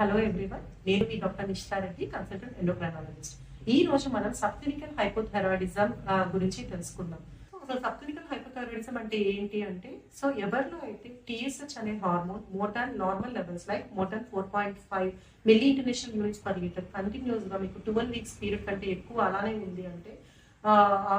Hello everyone, నేను మీ doctor Nishitha Reddy, consultant endocrinologist. ఈ రోజు మనం సబ్క్లినికల్ హైపోథైరాయిడిజం గురించి తెలుసుకుందాం. అసలు సబ్క్లినికల్ హైపోథైరాయిడిజం అంటే ఏంటి అంటే, సో ఎవరిలో అయితే టీఎస్హెచ్ అనే hormone more than normal levels like more than 4.5 milli international units per litre continuous గా మీకు 12 వీక్స్ పీరియడ్ కంటే ఎక్కువ అలానే ఉంది అంటే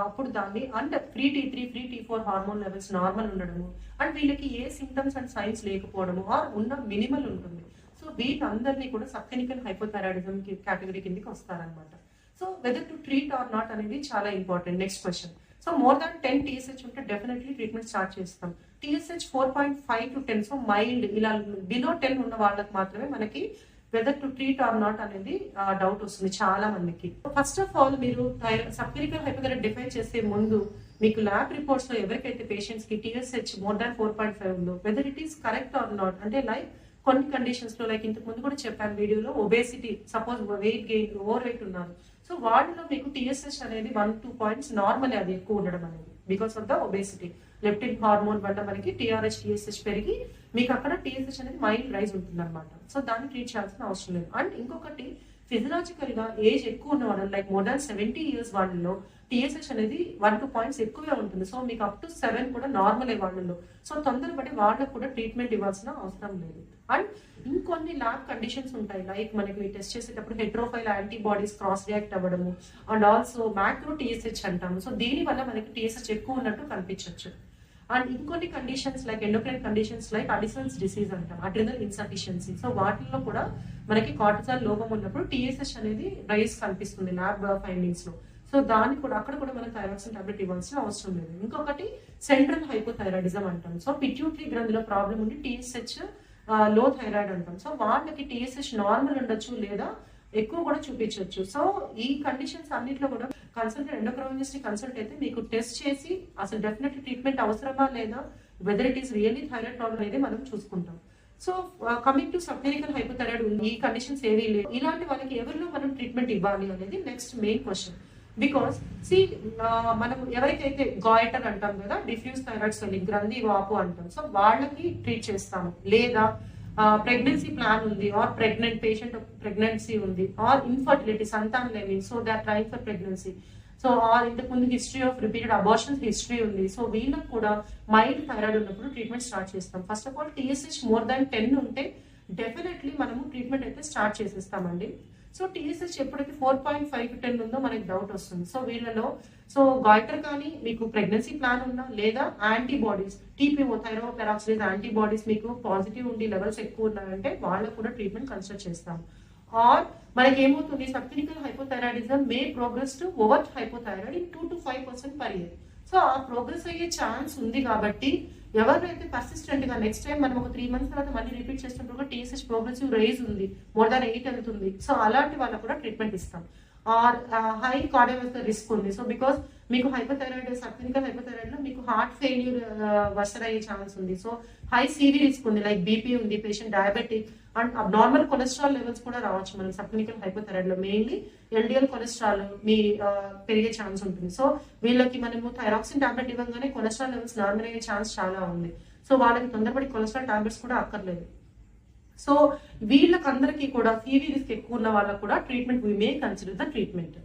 అప్పుడు దాన్ని and free T3 free T4 hormone levels normal ఉండడము అండ్ వీళ్ళకి ఏ సిమ్టమ్స్ అండ్ సైన్స్ లేకపోవడము ఆర్ ఉన్న మినిమల్ ఉంటుంది. సో వీళ్ళందరినీ కూడా సబ్క్లినికల్ హైపోథైరాయిడిజం కేటగిరీ కిందకి వస్తారనమాట. So whether to treat or not అనేది చాలా important. Next question. So more than 10 TSH ఉంటే డెఫినెట్లీ ట్రీట్మెంట్ స్టార్ట్ చేస్తాం. TSH 4.5 to 10, సో మైల్డ్, ఇలా బిలో 10 ఉన్న వాళ్ళకి మాత్రమే మనకి whether to treat or not అనేది డౌట్ వస్తుంది చాలా మందికి. ఫస్ట్ ఆఫ్ ఆల్ మీరు సబ్క్లినికల్ హైపోథైరాయిడ్ డిఫైన్ చేసే ముందు మీకు ల్యాబ్ రిపోర్ట్స్ లో ఎవరికైతే పేషెంట్స్ కి TSH మోర్ దాన్ 4.5 ఉందో whether it is correct or not, అంటే లైక్ కొన్ని కండిషన్స్ లో లైక్ ఇంతకు ముందు కూడా చెప్పాను వీడియోలో, obesity, suppose weight gain, over weight ఉన్నారు, సో వాళ్ళలో మీకు TSH అనేది 1-2 పాయింట్స్ నార్మల్, అది ఎక్కువ ఉండడం అనేది because of the obesity. Leptin hormone వల్ల మనకి TSH పెరిగి మీకు అక్కడ TSH అనేది మైల్డ్ రైజ్ ఉంటుంది అనమాట. సో దాన్ని ట్రీట్ చేయాల్సిన అవసరం లేదు. అండ్ ఇంకొకటి, ఫిజియలాజికల్ గా ఏజ్ ఎక్కువ ఉన్న వాళ్ళు లైక్ మోర్ దాన్ 70 years వాళ్ళలో TSH అనేది 1-2 పాయింట్స్ ఎక్కువే ఉంటుంది. సో మీకు అప్ టు 7 కూడా నార్మల్ వాళ్ళలో. సో తొందరపడి వాళ్ళకు కూడా ట్రీట్మెంట్ ఇవ్వాల్సిన అవసరం లేదు. అండ్ ఇంకొన్ని ల్యాబ్ కండిషన్స్ ఉంటాయి లైక్ మనకి టెస్ట్ చేసేటప్పుడు హెట్రోఫైల్ యాంటీబాడీస్ క్రాస్ రియాక్ట్ అవ్వడము అండ్ ఆల్సో మ్యాక్రో TSH అంటాము. సో దీని వల్ల మనకి TSH ఎక్కువ ఉన్నట్టు కనిపించవచ్చు. అండ్ ఇంకొన్ని conditions like endocrine conditions like Addison's disease అంటాం, అడ్రినల్ ఇన్సఫిషియన్సీ. సో వాటిల్లో కూడా మనకి కార్టిజాల్ లోపం ఉన్నప్పుడు TSH అనేది రైజ్ కనిపిస్తుంది ల్యాబ్ ఫైండింగ్స్ లో. సో దాన్ని కూడా అక్కడ కూడా మనం థైరాక్సిన్ టాబ్లెట్ ఇవ్వాల్సిన అవసరం లేదు. ఇంకొకటి సెంట్రల్ హైపోథైరాయిడిజం అంటాం. సో పిట్యూటరీ గ్రంథిలో ప్రాబ్లం ఉండి TSH లో థైరాయిడ్ అంటాం. సో వాళ్ళకి TSH నార్మల్ ఉండొచ్చు లేదా ఎక్కువ కూడా చూపించవచ్చు. సో ఈ కండిషన్స్ అన్నిట్లో కూడా కన్సల్టెంట్ ఎండోక్రైనాలజిస్ట్ ని కన్సల్ట్ అయితే మీకు టెస్ట్ చేసి అసలు డెఫినెట్లీ ట్రీట్మెంట్ అవసరమా లేదా, whether it is really thyroid problem అనేది మనం చూసుకుంటాం. So coming to subclinical hypothyroid ఉంది, ఈ కండిషన్స్ ఏవీ లేవు, ఇలాంటి వాళ్ళకి ఎవరిలో మనం ట్రీట్మెంట్ ఇవ్వాలి అనేది నెక్స్ట్ మెయిన్ క్వశ్చన్. బికాస్ మనం ఎవరికైతే గాయటర్ అంటాం కదా, డిఫ్యూజ్ థైరాయిడ్ స్వెల్లింగ్, గ్రంథి వాపు అంటాం, సో వాళ్ళకి ట్రీట్ చేస్తాము. లేదా ప్రెగ్నెన్సీ ప్లాన్ ఉంది ఆర్ ప్రెగ్నెంట్ పేషెంట్ ప్రెగ్నెన్సీ ఉంది ఆర్ ఇన్ఫర్టిలిటీ, సంతానం లేని, so they are trying for pregnancy, so or ఇంతకు ముందు history of repeated abortions history ఉంది, సో వీళ్ళకి కూడా మైల్డ్ థైరాయిడ్ ఉన్నప్పుడు ట్రీట్మెంట్ స్టార్ట్ చేస్తాం. First of all TSH more than 10 ఉంటే డెఫినెట్లీ మనము ట్రీట్మెంట్ అయితే స్టార్ట్ చేసేస్తామండి. సో TSH ఎప్పటికీ 4.5 to 10 ఉందో మనకి డౌట్ వస్తుంది. సో వీళ్ళలో సో గాయిటర్ కానీ మీకు ప్రెగ్నెన్సీ ప్లాన్ ఉన్నా లేదా యాంటీబాడీస్ TPO థైరోపెరాక్సిలేజ్ యాంటీబాడీస్ మీకు పాజిటివ్ ఉండి లెవెల్స్ ఎక్కువ ఉన్నాయంటే వాళ్ళకు కూడా ట్రీట్మెంట్ కన్సిడర్ చేస్తాం. ఆర్ మనకి ఏమవుతుంది, subclinical hypothyroidism May progress to over hypothyroid in 2-5% per year. So ఆ ప్రోగ్రెస్ అయ్యే ఛాన్స్ ఉంది కాబట్టి ఎవరైతే పర్సిస్టెంట్ గా నెక్స్ట్ టైం మనం ఒక 3 months తర్వాత మళ్ళీ రిపీట్ చేస్తున్నప్పుడు TSH ప్రోగ్రెసివ్ రైజ్ ఉంది, మోర్ దాన్ 8 వెళ్తుంది, సో అలాంటి వాళ్ళకు కూడా ట్రీట్మెంట్ ఇస్తాం. ఆర్ హై కార్డియోవాస్కులర్ రిస్క్ ఉంది, సో బికాస్ మీకు హైపోథైరాయిడ్ సబ్క్లినికల్ హైపోథైరాయిడ్ లో మీకు హార్ట్ ఫెయిల్యూర్ వర్సర్ అయ్యే ఛాన్స్ ఉంది. సో హై CV రిస్క్ ఉంది లైక్ BP ఉంది, patient diabetic and abnormal cholesterol levels కూడా రావచ్చు మనం సబ్క్లినికల్ హైపోథైరాయిడ్ లో. మెయిన్లీ LDL కొలెస్ట్రాల్ మీ పెరిగే ఛాన్స్ ఉంటుంది. సో వీళ్ళకి మనము థైరాక్సిన్ టాబ్లెట్ ఇవ్వగానే కొలెస్ట్రాల్ లెవెల్స్ నార్మల్ అయ్యే ఛాన్స్ చాలా ఉంది. సో వాళ్ళకి తొందరపడి కొలెస్ట్రాల్ టాబ్లెట్స్ కూడా అక్కర్లేదు. సో వీళ్ళకందరికీ కూడా CV రిస్క్ ఎక్కువ ఉన్న వాళ్ళకు కూడా treatment we may consider the treatment.